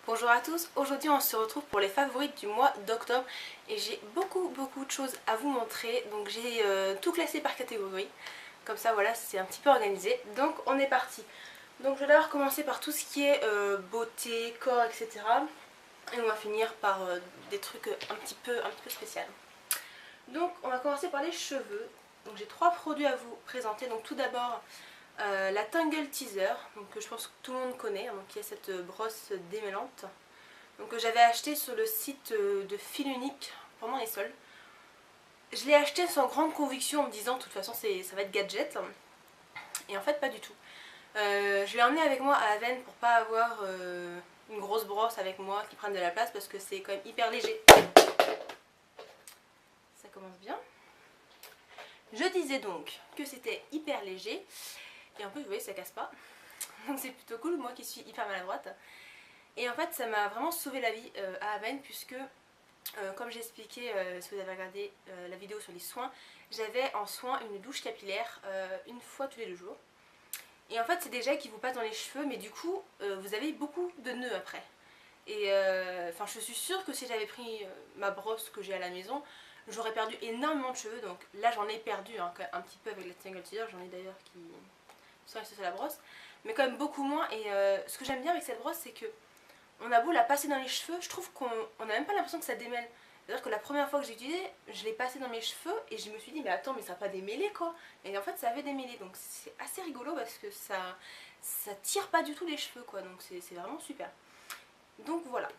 Bonjour à tous, aujourd'hui on se retrouve pour les favorites du mois d'octobre et j'ai beaucoup de choses à vous montrer, donc j'ai tout classé par catégorie, comme ça voilà c'est un petit peu organisé, donc on est parti. Donc je vais d'abord commencer par tout ce qui est beauté, corps, etc. Et on va finir par des trucs un petit peu spéciaux. Donc on va commencer par les cheveux, donc j'ai 3 produits à vous présenter, donc tout d'abord la Tangle Teaser, donc, que je pense que tout le monde connaît, donc qui est cette brosse démêlante. Donc que j'avais acheté sur le site de Fil Unique pendant les soldes. Je l'ai acheté sans grande conviction en me disant de toute façon ça va être gadget. Et en fait pas du tout. Je l'ai emmené avec moi à Aven pour pas avoir une grosse brosse avec moi qui prenne de la place parce que c'est quand même hyper léger. Ça commence bien. Je disais donc que c'était hyper léger. Et en plus vous voyez ça casse pas. Donc c'est plutôt cool, moi qui suis hyper maladroite. Et en fait ça m'a vraiment sauvé la vie à Aven puisque comme j'ai expliqué si vous avez regardé la vidéo sur les soins, j'avais en soin une douche capillaire une fois tous les 2 jours. Et en fait c'est des gels qui vous passent dans les cheveux mais du coup vous avez beaucoup de nœuds après. Et enfin je suis sûre que si j'avais pris ma brosse que j'ai à la maison, j'aurais perdu énormément de cheveux. Donc là j'en ai perdu hein, un petit peu avec la Tangle Teaser, j'en ai d'ailleurs qui sont restés sur la brosse. Mais quand même beaucoup moins et ce que j'aime bien avec cette brosse c'est que on a beau la passer dans les cheveux, je trouve qu'on n'a même pas l'impression que ça démêle. C'est-à-dire que la première fois que j'ai utilisé, je l'ai passé dans mes cheveux et je me suis dit mais attends mais ça va pas démêler quoi. Et en fait ça avait démêlé donc c'est assez rigolo parce que ça tire pas du tout les cheveux quoi, donc c'est vraiment super. Donc voilà.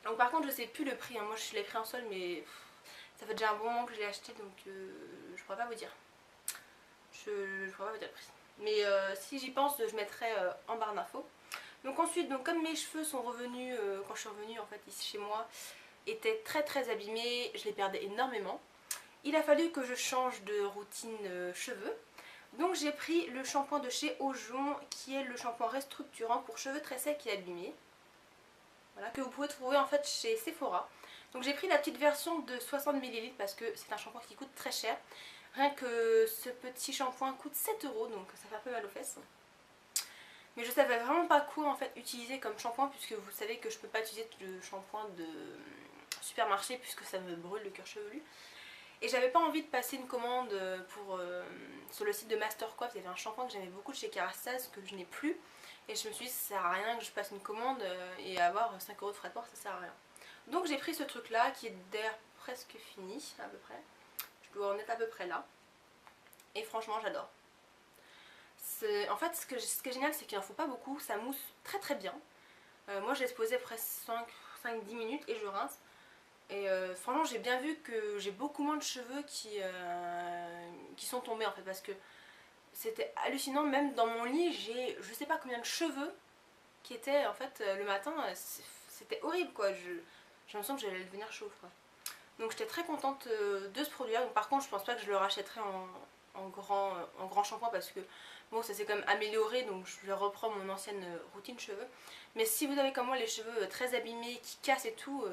Donc par contre je sais plus le prix, hein. Moi je l'ai pris en sol mais ça fait déjà un bon moment que je l'ai acheté donc je pourrais pas vous dire. Je pourrais pas vous dire le prix. Mais si j'y pense je mettrai en barre d'infos. Donc ensuite, donc comme mes cheveux sont revenus, quand je suis revenue en fait ici chez moi, étaient très abîmés, je les perdais énormément. Il a fallu que je change de routine cheveux. Donc j'ai pris le shampoing de chez Aujon qui est le shampoing restructurant pour cheveux très secs et abîmés. Voilà, que vous pouvez trouver en fait chez Sephora. Donc j'ai pris la petite version de 60 ml parce que c'est un shampoing qui coûte très cher. Rien que ce petit shampoing coûte 7 € donc ça fait un peu mal aux fesses. Mais je savais vraiment pas quoi en fait utiliser comme shampoing puisque vous savez que je peux pas utiliser le shampoing de supermarché puisque ça me brûle le cuir chevelu. Et j'avais pas envie de passer une commande sur le site de Mastercoif. Il y avait un shampoing que j'aimais beaucoup de chez Kerastase que je n'ai plus. Et je me suis dit ça sert à rien que je passe une commande et avoir 5 € de frais de port, ça sert à rien. Donc j'ai pris ce truc là qui est d'air presque fini à peu près. Je dois en être à peu près là. Et franchement j'adore. En fait ce qui est génial c'est qu'il n'en faut pas beaucoup, ça mousse très bien. Moi je laisse poser presque 5-10 minutes et je rince. Et franchement j'ai bien vu que j'ai beaucoup moins de cheveux qui sont tombés en fait parce que c'était hallucinant. Même dans mon lit j'ai je sais pas combien de cheveux qui étaient en fait le matin, c'était horrible quoi. J'ai l'impression que j'allais devenir chauve quoi. Donc j'étais très contente de ce produit là. Par contre je pense pas que je le rachèterai en grand shampoing parce que bon ça s'est quand même amélioré donc je reprends mon ancienne routine cheveux. Mais si vous avez comme moi les cheveux très abîmés qui cassent et tout,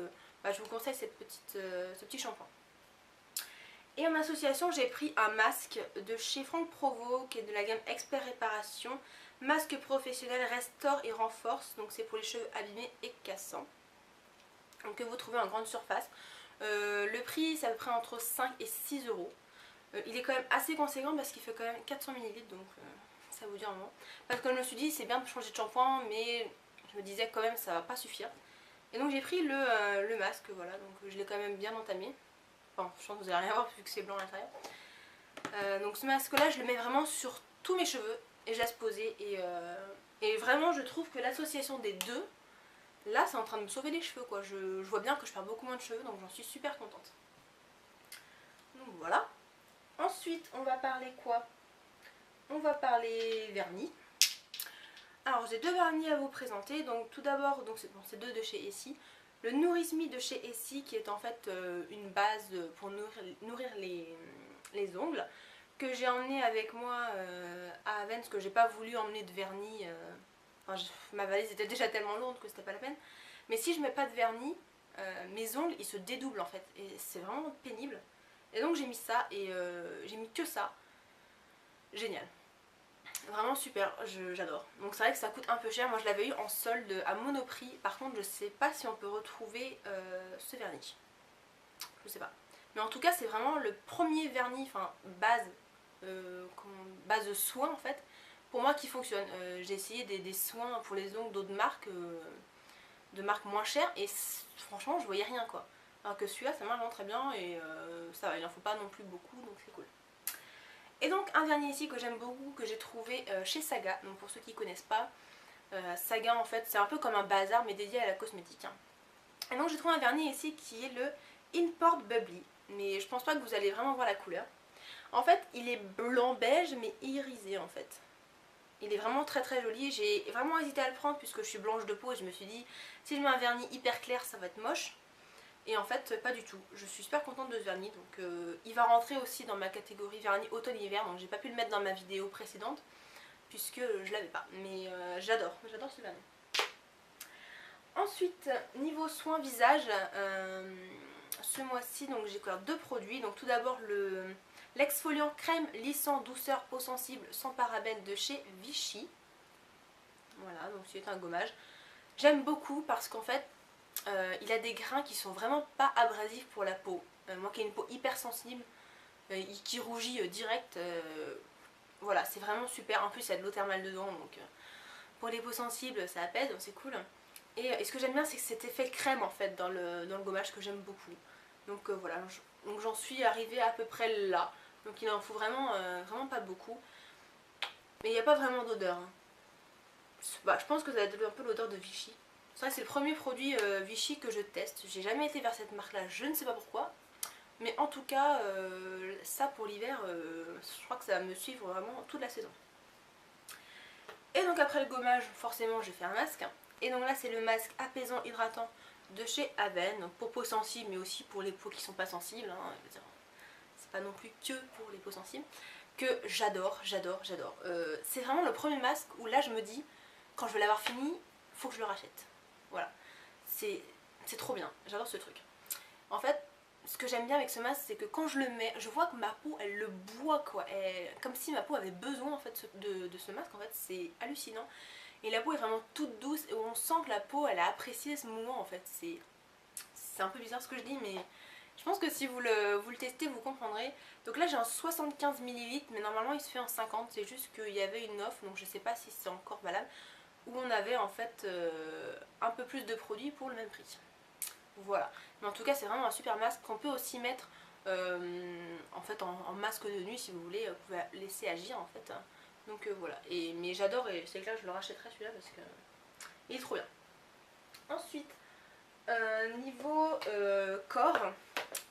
bah, je vous conseille ce petit shampoing. Et en association j'ai pris un masque de chez Franck Provo qui est de la gamme Expert Réparation. Masque professionnel restaure et renforce, donc c'est pour les cheveux abîmés et cassants. Donc que vous trouvez en grande surface. Le prix c'est à peu près entre 5 et 6 €. Il est quand même assez conséquent parce qu'il fait quand même 400 ml donc ça vous dit un moment. Parce que je me suis dit c'est bien de changer de shampoing mais je me disais quand même ça va pas suffire. Et donc j'ai pris le masque, voilà, donc je l'ai quand même bien entamé. Enfin je pense que vous allez rien voir vu que c'est blanc à l'intérieur. Donc ce masque là je le mets vraiment sur tous mes cheveux et je laisse poser et vraiment je trouve que l'association des deux, là c'est en train de me sauver les cheveux quoi. Je vois bien que je perds beaucoup moins de cheveux donc j'en suis super contente. Donc voilà. Ensuite, on va parler quoi? On va parler vernis. Alors, j'ai 2 vernis à vous présenter. Donc, tout d'abord, c'est 2 de chez Essie. Le Nourish Me de chez Essie, qui est en fait une base pour nourrir les ongles, que j'ai emmené avec moi à Aven, parce que j'ai pas voulu emmener de vernis. Enfin, ma valise était déjà tellement lourde que c'était pas la peine. Mais si je mets pas de vernis, mes ongles ils se dédoublent en fait. Et c'est vraiment pénible. Et donc j'ai mis ça et j'ai mis que ça. Génial. Vraiment super, j'adore. Donc c'est vrai que ça coûte un peu cher, moi je l'avais eu en solde à Monoprix. Par contre je sais pas si on peut retrouver ce vernis. Je sais pas. Mais en tout cas c'est vraiment le premier vernis, enfin base, base soin en fait, pour moi qui fonctionne. J'ai essayé des soins pour les ongles d'autres marques, de marques moins chères, et franchement je voyais rien quoi. Alors que celui-là ça marche vraiment très bien et ça va, il en faut pas non plus beaucoup donc c'est cool. Et donc un vernis ici que j'aime beaucoup, que j'ai trouvé chez Saga. Donc pour ceux qui ne connaissent pas, Saga en fait c'est un peu comme un bazar mais dédié à la cosmétique, hein. Et donc j'ai trouvé un vernis ici qui est le Import Bubbly, mais je pense pas que vous allez vraiment voir la couleur. En fait il est blanc beige mais irisé en fait. Il est vraiment très très joli, j'ai vraiment hésité à le prendre puisque je suis blanche de peau et je me suis dit si je mets un vernis hyper clair ça va être moche. Et en fait pas du tout, je suis super contente de ce vernis, donc il va rentrer aussi dans ma catégorie vernis automne-hiver, donc j'ai pas pu le mettre dans ma vidéo précédente puisque je l'avais pas, mais j'adore ce vernis. Ensuite niveau soin visage, ce mois-ci donc j'ai couvert deux produits, donc tout d'abord l'exfoliant crème lissant douceur peau sensible sans parabènes de chez Vichy. Voilà, donc c'est un gommage. J'aime beaucoup parce qu'en fait il a des grains qui sont vraiment pas abrasifs pour la peau. Moi qui ai une peau hyper sensible, qui rougit direct, voilà, c'est vraiment super. En plus, il y a de l'eau thermale dedans, donc pour les peaux sensibles, ça apaise, donc c'est cool. Et ce que j'aime bien, c'est que cet effet crème en fait dans le gommage que j'aime beaucoup. Donc voilà, donc j'en suis arrivée à peu près là. Donc il en faut vraiment, vraiment pas beaucoup. Mais il n'y a pas vraiment d'odeur, hein. Bah, je pense que ça va être un peu l'odeur de Vichy. C'est vrai que c'est le premier produit Vichy que je teste. J'ai jamais été vers cette marque là, je ne sais pas pourquoi. Mais en tout cas, ça pour l'hiver, je crois que ça va me suivre vraiment toute la saison. Et donc après le gommage, forcément j'ai fait un masque. Et donc là c'est le masque apaisant hydratant de chez Aven. Donc pour peau sensible mais aussi pour les peaux qui sont pas sensibles, hein. C'est pas non plus que pour les peaux sensibles. Que j'adore. C'est vraiment le premier masque où là je me dis, quand je vais l'avoir fini, faut que je le rachète. Voilà. C'est trop bien, j'adore ce truc. En fait, ce que j'aime bien avec ce masque, c'est que quand je le mets, je vois que ma peau, elle le boit quoi. Comme si ma peau avait besoin en fait de ce masque, en fait, c'est hallucinant. Et la peau est vraiment toute douce et on sent que la peau, elle a apprécié ce mouvement en fait. C'est un peu bizarre ce que je dis, mais je pense que si vous le testez, vous comprendrez. Donc là j'ai un 75 ml, mais normalement il se fait en 50, c'est juste qu'il y avait une offre, donc je sais pas si c'est encore valable, où on avait en fait un peu plus de produits pour le même prix. Voilà, mais en tout cas c'est vraiment un super masque qu'on peut aussi mettre en fait en masque de nuit si vous voulez, vous pouvez laisser agir en fait. Donc voilà, mais j'adore et c'est clair que je le rachèterai celui-là parce que il est trop bien. Ensuite, niveau corps,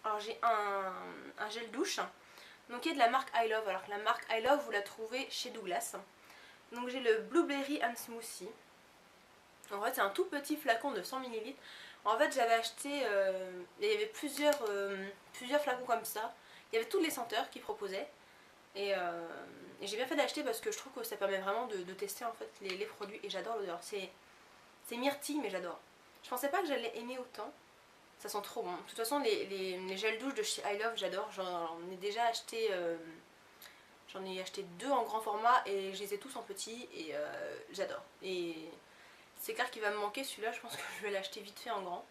alors j'ai un gel douche, donc qui est de la marque I Love. Alors que la marque I Love vous la trouvez chez Douglas. Donc j'ai le Blueberry and Smoothie. En fait c'est un tout petit flacon de 100 ml. En fait j'avais acheté, il y avait plusieurs flacons comme ça. Il y avait toutes les senteurs qu'ils proposaient. Et j'ai bien fait d'acheter parce que je trouve que ça permet vraiment de tester en fait les produits. Et j'adore l'odeur. C'est myrtille mais j'adore. Je pensais pas que j'allais aimer autant. Ça sent trop bon. De toute façon les gels douche de chez I Love j'adore. J'en ai déjà acheté... J'en ai acheté deux en grand format et je les ai tous en petit et j'adore. Et c'est clair qu'il va me manquer celui-là, je pense que je vais l'acheter vite fait en grand.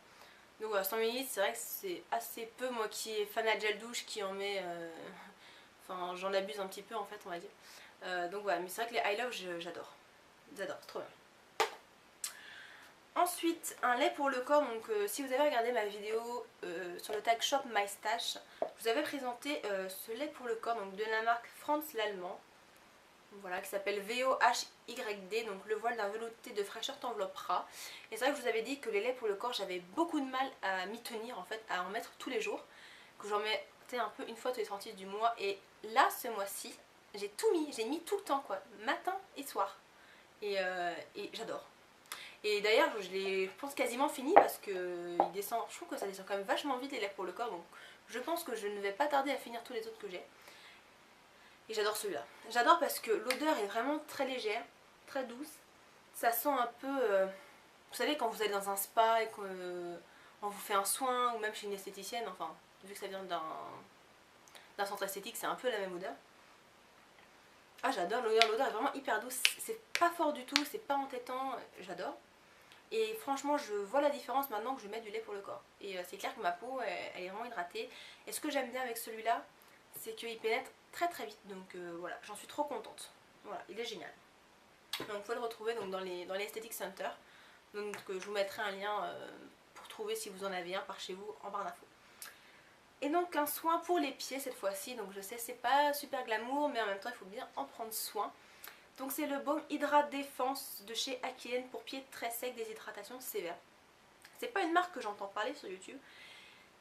Donc voilà, 100 ml c'est vrai que c'est assez peu, moi qui est fan à gel douche qui en met... Enfin j'en abuse un petit peu en fait on va dire. Donc voilà, mais c'est vrai que les I Love j'adore. J'adore, c'est trop bien. Ensuite, un lait pour le corps, donc si vous avez regardé ma vidéo sur le tag Shop My Stash, je vous avais présenté ce lait pour le corps donc de la marque Franz l'Allemand, voilà, qui s'appelle VOHYD, donc le voile d'un velouté de fraîcheur t'enveloppera. Et c'est vrai que je vous avais dit que les laits pour le corps, j'avais beaucoup de mal à m'y tenir en fait, à en mettre tous les jours, que j'en mettais un peu une fois tous les 36 du mois, et là ce mois-ci, j'ai tout mis, j'ai mis tout le temps quoi, matin et soir, et j'adore. Et d'ailleurs je pense quasiment fini parce que il descend, je trouve que ça descend quand même vachement vite les laits pour le corps, donc je pense que je ne vais pas tarder à finir tous les autres que j'ai. Et j'adore celui-là. J'adore parce que l'odeur est vraiment très légère, très douce. Ça sent un peu, vous savez quand vous allez dans un spa et qu'on vous fait un soin, ou même chez une esthéticienne, enfin vu que ça vient d'un centre esthétique c'est un peu la même odeur. Ah j'adore l'odeur est vraiment hyper douce, c'est pas fort du tout, c'est pas entêtant, j'adore. Et franchement je vois la différence maintenant que je mets du lait pour le corps. Et c'est clair que ma peau elle est vraiment hydratée. Et ce que j'aime bien avec celui-là, c'est qu'il pénètre très très vite. Donc voilà, j'en suis trop contente. Voilà, il est génial. Donc vous pouvez le retrouver donc, dans les Aesthetic Center. Donc je vous mettrai un lien pour trouver si vous en avez un par chez vous en barre d'infos. Et donc un soin pour les pieds cette fois-ci. Donc je sais c'est pas super glamour mais en même temps il faut bien en prendre soin. Donc c'est le baume Hydra Défense de chez Akien pour pieds très secs, déshydratation sévère. C'est pas une marque que j'entends parler sur YouTube.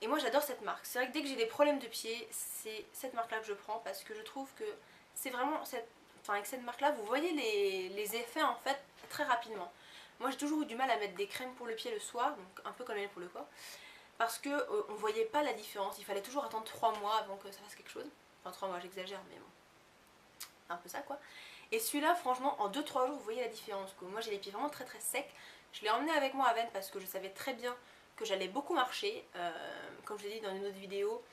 Et moi j'adore cette marque. C'est vrai que dès que j'ai des problèmes de pieds, c'est cette marque là que je prends parce que je trouve que c'est vraiment cette... Enfin avec cette marque là vous voyez les effets en fait très rapidement. Moi j'ai toujours eu du mal à mettre des crèmes pour le pied le soir, donc un peu comme elle pour le corps. Parce que on voyait pas la différence, il fallait toujours attendre 3 mois avant que ça fasse quelque chose. Enfin 3 mois j'exagère mais bon, un peu ça quoi. Et celui-là franchement en 2-3 jours vous voyez la différence quoi. Moi j'ai les pieds vraiment très très secs. Je l'ai emmené avec moi à Vennes parce que je savais très bien que j'allais beaucoup marcher. Comme je l'ai dit dans une autre vidéo,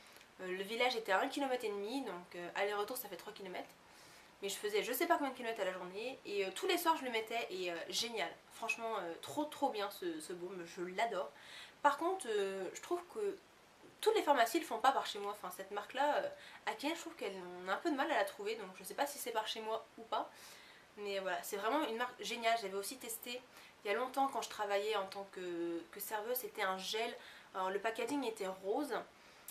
le village était à 1,5 km, donc aller-retour ça fait 3 km. Mais je faisais je sais pas combien de kilomètres à la journée et tous les soirs je le mettais et génial. Franchement trop bien ce baume, je l'adore. Par contre je trouve que toutes les pharmacies le font pas par chez moi. Enfin cette marque là, Akien je trouve qu'on a un peu de mal à la trouver donc je sais pas si c'est par chez moi ou pas. Mais voilà, c'est vraiment une marque géniale. J'avais aussi testé il y a longtemps quand je travaillais en tant que serveuse, c'était un gel. Alors le packaging était rose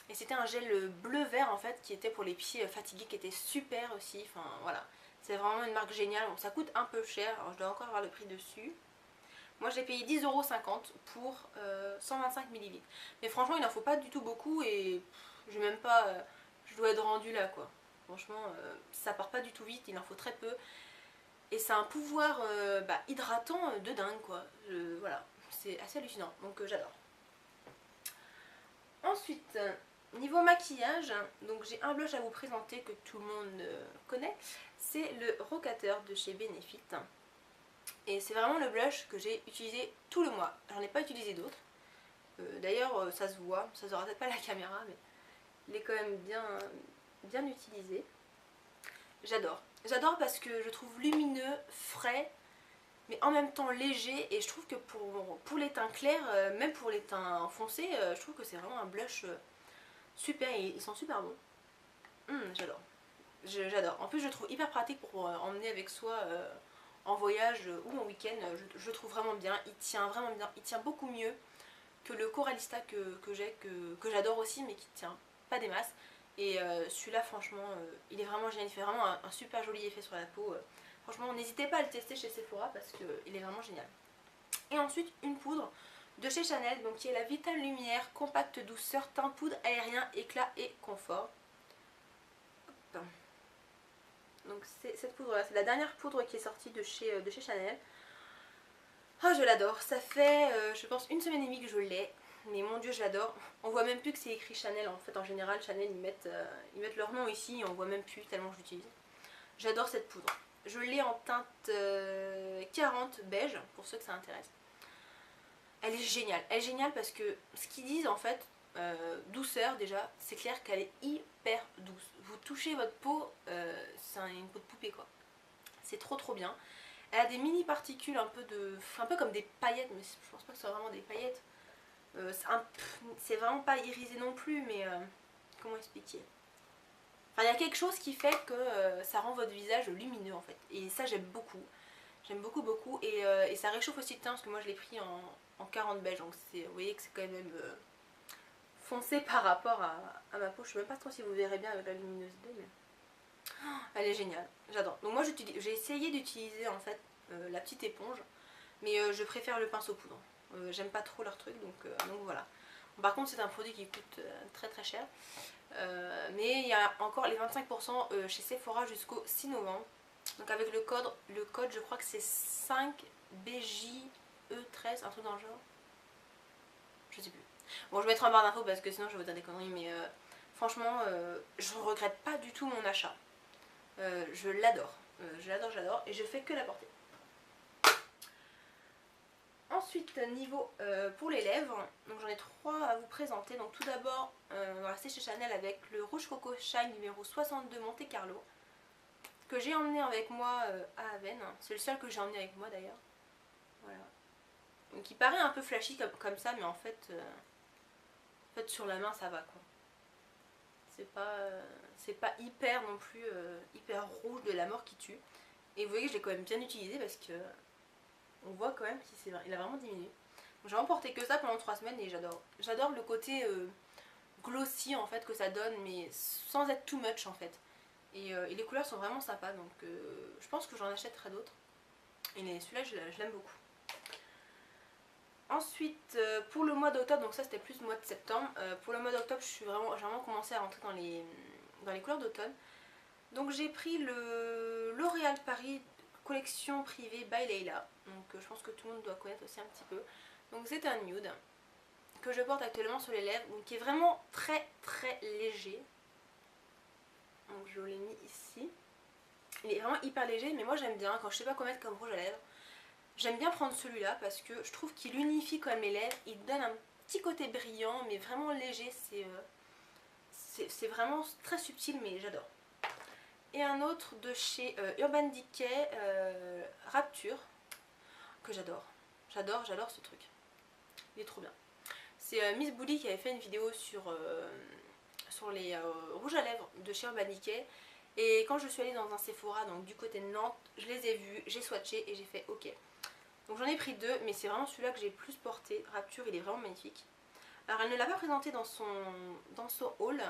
et c'était un gel bleu-vert en fait qui était pour les pieds fatigués qui était super aussi. Enfin voilà, c'est vraiment une marque géniale. Bon, ça coûte un peu cher, alors je dois encore avoir le prix dessus. Moi j'ai payé 10,50 € pour 125 ml. Mais franchement il n'en faut pas du tout beaucoup et je même pas... je dois être rendue là quoi. Franchement ça part pas du tout vite, il en faut très peu. Et c'est un pouvoir hydratant de dingue quoi. Voilà, c'est assez hallucinant, donc j'adore. Ensuite, niveau maquillage, donc j'ai un blush à vous présenter que tout le monde connaît. C'est le Rocateur de chez Benefit. Et c'est vraiment le blush que j'ai utilisé tout le mois. J'en ai pas utilisé d'autres. D'ailleurs ça se voit, ça se verra peut-être pas à la caméra, mais il est quand même bien utilisé. J'adore. J'adore parce que je trouve lumineux, frais, mais en même temps léger. Et je trouve que pour les teints clairs, même pour les teints foncés, je trouve que c'est vraiment un blush super. Et ils sont super bons. J'adore. J'adore. En plus, je le trouve hyper pratique pour emmener avec soi en voyage ou en week-end. Je le trouve vraiment bien. Il tient vraiment bien. Il tient beaucoup mieux que le Coralista que j'ai, que j'adore aussi, mais qui tient pas des masses. Et celui-là franchement il est vraiment génial, il fait vraiment un super joli effet sur la peau. Franchement n'hésitez pas à le tester chez Sephora parce qu'il est vraiment génial. Et ensuite une poudre de chez Chanel, donc qui est la Vital Lumière Compacte Douceur Teint Poudre Aérien Éclat et Confort. Hop. Donc cette poudre là, c'est la dernière poudre qui est sortie de chez Chanel. Oh je l'adore, ça fait je pense 1 semaine et demie que je l'ai. Mais mon dieu je l'adore. On voit même plus que c'est écrit Chanel en fait. En général Chanel ils mettent leur nom ici et on voit même plus tellement je l'utilise. J'adore cette poudre. Je l'ai en teinte 40 beige pour ceux que ça intéresse. Elle est géniale. Elle est géniale parce que ce qu'ils disent en fait, douceur déjà, c'est clair qu'elle est hyper douce. Vous touchez votre peau, c'est une peau de poupée quoi. C'est trop bien. Elle a des mini particules un peu comme des paillettes, mais je pense pas que ce soit vraiment des paillettes. C'est vraiment pas irisé non plus, mais comment expliquer? Enfin, il y a quelque chose qui fait que ça rend votre visage lumineux en fait. Et ça j'aime beaucoup. J'aime beaucoup et ça réchauffe aussi le teint parce que moi je l'ai pris en 40 beige. Donc vous voyez que c'est quand même foncé par rapport à ma peau. Je sais même pas trop si vous verrez bien avec la luminosité, mais oh, elle est géniale. J'adore. Donc moi j'ai essayé d'utiliser en fait la petite éponge, mais je préfère le pinceau poudre. J'aime pas trop leur truc donc voilà. Par contre c'est un produit qui coûte très cher. Mais il y a encore les 25% chez Sephora jusqu'au 6 novembre. Donc avec le code je crois que c'est 5BJE13, un truc dans le genre. Je sais plus. Bon je mettrai en barre d'infos parce que sinon je vais vous dire des conneries, mais franchement je regrette pas du tout mon achat. Je l'adore. J'adore et je fais que la porter. Ensuite niveau pour les lèvres, donc j'en ai 3 à vous présenter. Donc tout d'abord on va rester chez Chanel avec le Rouge Coco Shine numéro 62 Monte Carlo, que j'ai emmené avec moi à Aven. C'est le seul que j'ai emmené avec moi d'ailleurs. Voilà. Donc il paraît un peu flashy comme ça, mais en fait sur la main ça va quoi. C'est pas hyper non plus hyper rouge de la mort qui tue. Et vous voyez que je l'ai quand même bien utilisé parce que on voit quand même qu'il a vraiment diminué. J'ai vraiment porté que ça pendant 3 semaines et j'adore. J'adore le côté glossy en fait que ça donne, mais sans être too much en fait. Et les couleurs sont vraiment sympas, donc je pense que j'en achèterai d'autres. Et celui-là je l'aime beaucoup. Ensuite pour le mois d'octobre, donc ça c'était plus le mois de septembre. Pour le mois d'octobre j'ai vraiment commencé à rentrer dans les couleurs d'automne. Donc j'ai pris le L'Oréal Paris collection privée by Leila. Donc je pense que tout le monde doit connaître aussi un petit peu. Donc c'est un nude que je porte actuellement sur les lèvres, donc qui est vraiment très très léger. Donc je l'ai mis ici. Il est vraiment hyper léger, mais moi j'aime bien quand je sais pas quoi mettre comme rouge à lèvres. J'aime bien prendre celui-là parce que je trouve qu'il unifie quand même les lèvres. Il donne un petit côté brillant, mais vraiment léger. C'est vraiment très subtil, mais j'adore. Et un autre de chez Urban Decay, Rapture, que j'adore. J'adore ce truc. Il est trop bien. C'est Miss Bully qui avait fait une vidéo sur les rouges à lèvres de chez Urban Decay. Et quand je suis allée dans un Sephora, donc du côté de Nantes, je les ai vus, j'ai swatché et j'ai fait ok. Donc j'en ai pris 2, mais c'est vraiment celui-là que j'ai le plus porté. Rapture, il est vraiment magnifique. Alors elle ne l'a pas présenté dans son haul,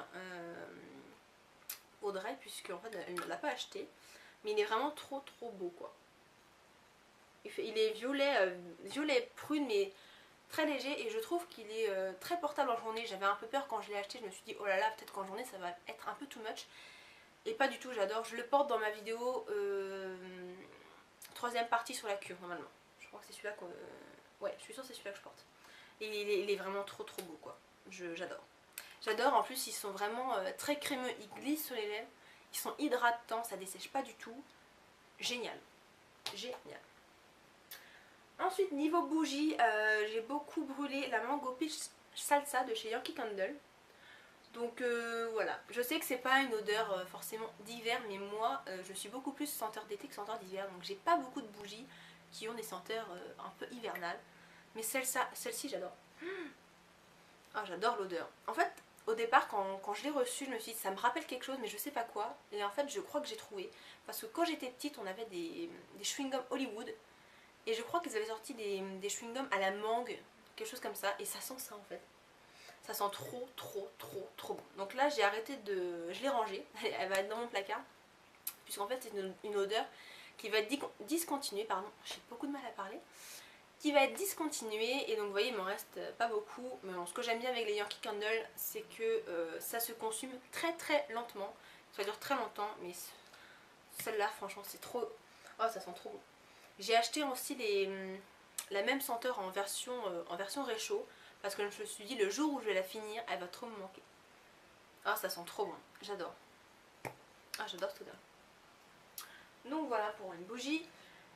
Audrey, puisque en fait elle ne l'a pas acheté. Mais il est vraiment trop beau quoi. Il est violet prune, mais très léger, et je trouve qu'il est très portable en journée. J'avais un peu peur quand je l'ai acheté, je me suis dit oh là là, peut-être qu'en journée ça va être un peu too much. Et pas du tout, j'adore. Je le porte dans ma vidéo 3ème partie sur la cure normalement. Je crois que c'est celui-là que... ouais, je suis sûre que c'est celui-là que je porte. Et il est vraiment trop beau quoi. J'adore. J'adore, en plus ils sont vraiment très crémeux, ils glissent sur les lèvres. Ils sont hydratants, ça dessèche pas du tout. Génial. Génial. Ensuite niveau bougie, j'ai beaucoup brûlé la Mango Peach Salsa de chez Yankee Candle. Donc voilà, je sais que c'est pas une odeur forcément d'hiver, mais moi je suis beaucoup plus senteur d'été que senteur d'hiver. Donc j'ai pas beaucoup de bougies qui ont des senteurs un peu hivernales. Mais celle-ci j'adore. Ah, j'adore l'odeur. En fait au départ quand je l'ai reçue, je me suis dit ça me rappelle quelque chose mais je sais pas quoi. Et en fait je crois que j'ai trouvé. Parce que quand j'étais petite on avait des chewing-gums Hollywood. Et je crois qu'ils avaient sorti des chewing-gums à la mangue, quelque chose comme ça. Et ça sent ça en fait. Ça sent trop bon. Donc là j'ai arrêté de... je l'ai rangée, elle va être dans mon placard. Puisqu'en fait c'est une odeur qui va être discontinuée, pardon, j'ai beaucoup de mal à parler. Qui va être discontinuée, et donc vous voyez il m'en reste pas beaucoup. Mais bon, ce que j'aime bien avec les Yankee Candle, c'est que ça se consume très lentement. Ça dure très longtemps, mais celle-là franchement c'est trop... oh ça sent trop bon. J'ai acheté aussi la même senteur en version réchaud. Parce que je me suis dit, le jour où je vais la finir, elle va trop me manquer. Ah, ça sent trop bon. J'adore. Ah, j'adore cette odeur. Donc voilà pour une bougie.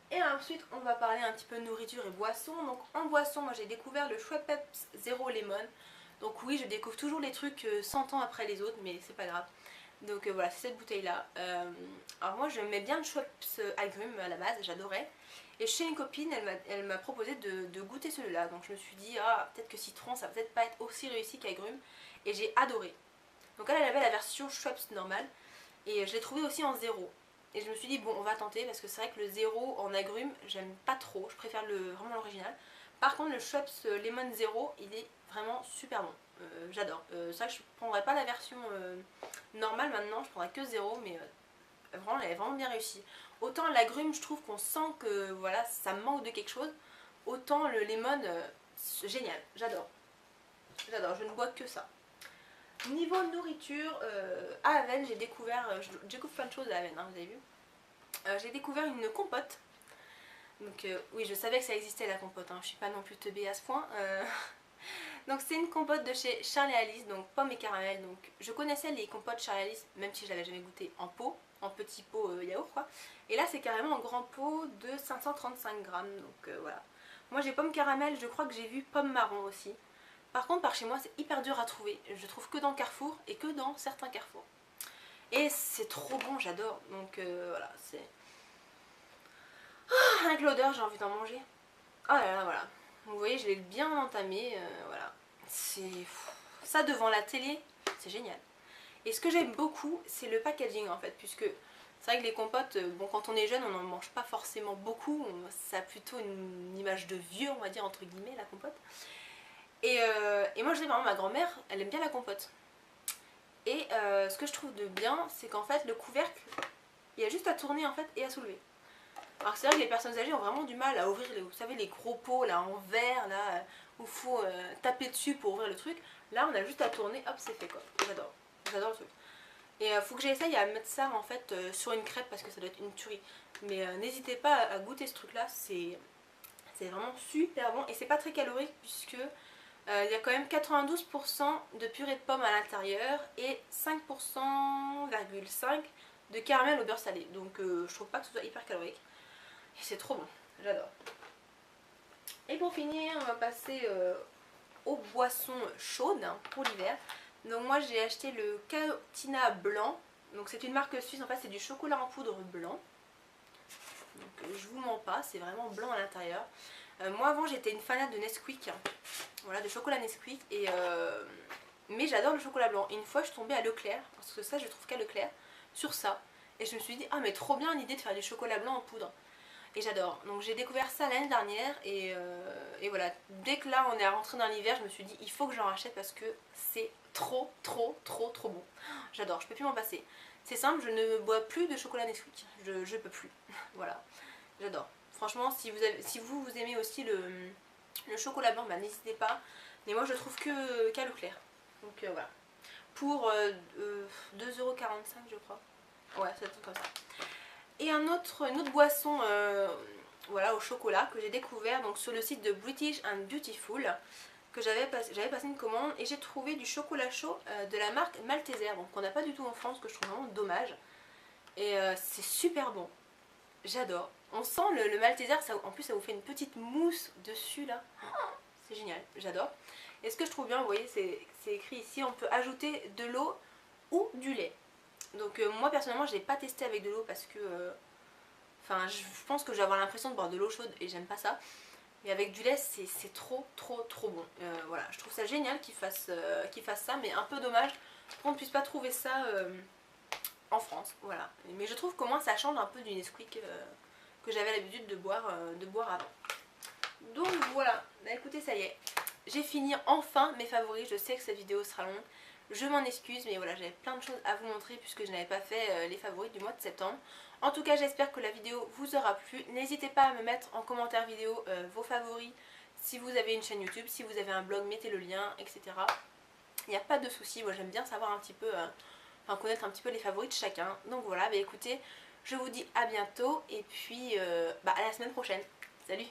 Et ensuite, on va parler un petit peu de nourriture et boisson. Donc en boisson, moi j'ai découvert le Schweppes Zero Lemon. Donc oui, je découvre toujours les trucs 100 ans après les autres, mais c'est pas grave. Donc voilà, c'est cette bouteille-là. Alors moi, j'aimais bien le Schweppes agrumes à la base, j'adorais. Et chez une copine, elle m'a proposé de goûter celui-là. Donc je me suis dit, ah, peut-être que citron, ça va peut-être pas être aussi réussi qu'agrumes. Et j'ai adoré. Donc elle avait la version Schweppes normale. Et je l'ai trouvé aussi en zéro. Et je me suis dit, bon, on va tenter. Parce que c'est vrai que le zéro en agrumes, j'aime pas trop. Je préfère vraiment l'original. Par contre, le Schweppes Lemon Zero, il est vraiment super bon. J'adore. C'est vrai que je prendrais pas la version normale maintenant. Je prendrais que zéro. Mais vraiment, elle est vraiment bien réussie. Autant l'agrume, je trouve qu'on sent que voilà, ça manque de quelque chose. Autant le lemon, c'est génial, j'adore. J'adore, je ne bois que ça. Niveau nourriture, à Aven, j'ai découvert, je découvre plein de choses à Aven, hein, vous avez vu. J'ai découvert une compote. Donc oui, je savais que ça existait la compote, hein, je suis pas non plus teubée à ce point. Donc c'est une compote de chez Charles & Alice, donc pomme et caramel. Donc je connaissais les compotes Charles & Alice, même si je l'avais jamais goûté en pot, en petit pot yaourt quoi. Et là c'est carrément en grand pot de 535 grammes, donc voilà. Moi j'ai pomme caramel, je crois que j'ai vu pomme marron aussi. Par contre par chez moi c'est hyper dur à trouver, je trouve que dans Carrefour et que dans certains Carrefour. Et c'est trop bon, j'adore. Donc voilà, c'est... Avec l'odeur, j'ai envie d'en manger. Oh là là, voilà. Vous voyez, je l'ai bien entamé, voilà. C'est... Ça devant la télé, c'est génial. Et ce que j'aime beaucoup, c'est le packaging en fait, puisque c'est vrai que les compotes, bon, quand on est jeune, on n'en mange pas forcément beaucoup. Ça a plutôt une image de vieux, on va dire, entre guillemets, la compote. Et moi, je sais, par exemple, ma grand-mère, elle aime bien la compote. Et ce que je trouve de bien, c'est qu'en fait, le couvercle, il y a juste à tourner en fait et à soulever. Alors c'est vrai que les personnes âgées ont vraiment du mal à ouvrir, vous savez, les gros pots là en verre, là, où il faut taper dessus pour ouvrir le truc. Là, on a juste à tourner, hop, c'est fait quoi. J'adore, j'adore le truc. Et faut que j'essaye à mettre ça en fait sur une crêpe parce que ça doit être une tuerie. Mais n'hésitez pas à goûter ce truc là, c'est vraiment super bon et c'est pas très calorique puisque il y a quand même 92% de purée de pommes à l'intérieur et 5,5% de caramel au beurre salé. Donc je trouve pas que ce soit hyper calorique. Et c'est trop bon, j'adore. Et pour finir, on va passer aux boissons chaudes hein, pour l'hiver. Donc moi j'ai acheté le Caotina blanc. Donc c'est une marque suisse, en fait c'est du chocolat en poudre blanc. Donc je vous mens pas, c'est vraiment blanc à l'intérieur. Moi avant j'étais une fanade de Nesquik, voilà, de chocolat Nesquik, mais j'adore le chocolat blanc. Et une fois je suis tombée à Leclerc, parce que ça je trouve qu'à Leclerc, sur ça. Et je me suis dit, ah mais trop bien l'idée de faire du chocolat blanc en poudre. Et j'adore. Donc j'ai découvert ça l'année dernière et voilà. Dès que là on est rentré dans l'hiver, je me suis dit, il faut que j'en rachète parce que c'est trop bon. J'adore, je peux plus m'en passer. C'est simple, je ne bois plus de chocolat Nesquik. Je peux plus. Voilà, j'adore. Franchement, si vous aimez aussi le chocolat blanc, bah, n'hésitez pas. Mais moi je trouve qu'à Leclerc. Donc voilà. Pour 2,45 € je crois. Ouais, ça tombe comme ça. Et une autre boisson voilà, au chocolat que j'ai découvert donc, sur le site de British and Beautiful. Que j'avais passé une commande et j'ai trouvé du chocolat chaud de la marque Malteser. Donc qu'on n'a pas du tout en France, que je trouve vraiment dommage. Et c'est super bon. J'adore. On sent le Malteser, en plus ça vous fait une petite mousse dessus là. C'est génial, j'adore. Et ce que je trouve bien, vous voyez, c'est écrit ici, on peut ajouter de l'eau ou du lait. Donc moi personnellement je l'ai pas testé avec de l'eau parce que enfin je pense que je vais avoir l'impression de boire de l'eau chaude et j'aime pas ça. Mais avec du lait c'est trop bon. Voilà, je trouve ça génial qu'ils fassent ça, mais un peu dommage qu'on ne puisse pas trouver ça en France. Voilà. Mais je trouve qu'au moins ça change un peu du Nesquik que j'avais l'habitude de boire avant. Donc voilà, bah, écoutez ça y est. J'ai fini enfin mes favoris, je sais que cette vidéo sera longue. Je m'en excuse, mais voilà, j'avais plein de choses à vous montrer puisque je n'avais pas fait les favoris du mois de septembre. En tout cas, j'espère que la vidéo vous aura plu. N'hésitez pas à me mettre en commentaire vidéo vos favoris. Si vous avez une chaîne YouTube, si vous avez un blog, mettez le lien, etc. Il n'y a pas de souci, moi j'aime bien savoir un petit peu, enfin connaître un petit peu les favoris de chacun. Donc voilà, bah écoutez, je vous dis à bientôt et puis à la semaine prochaine. Salut!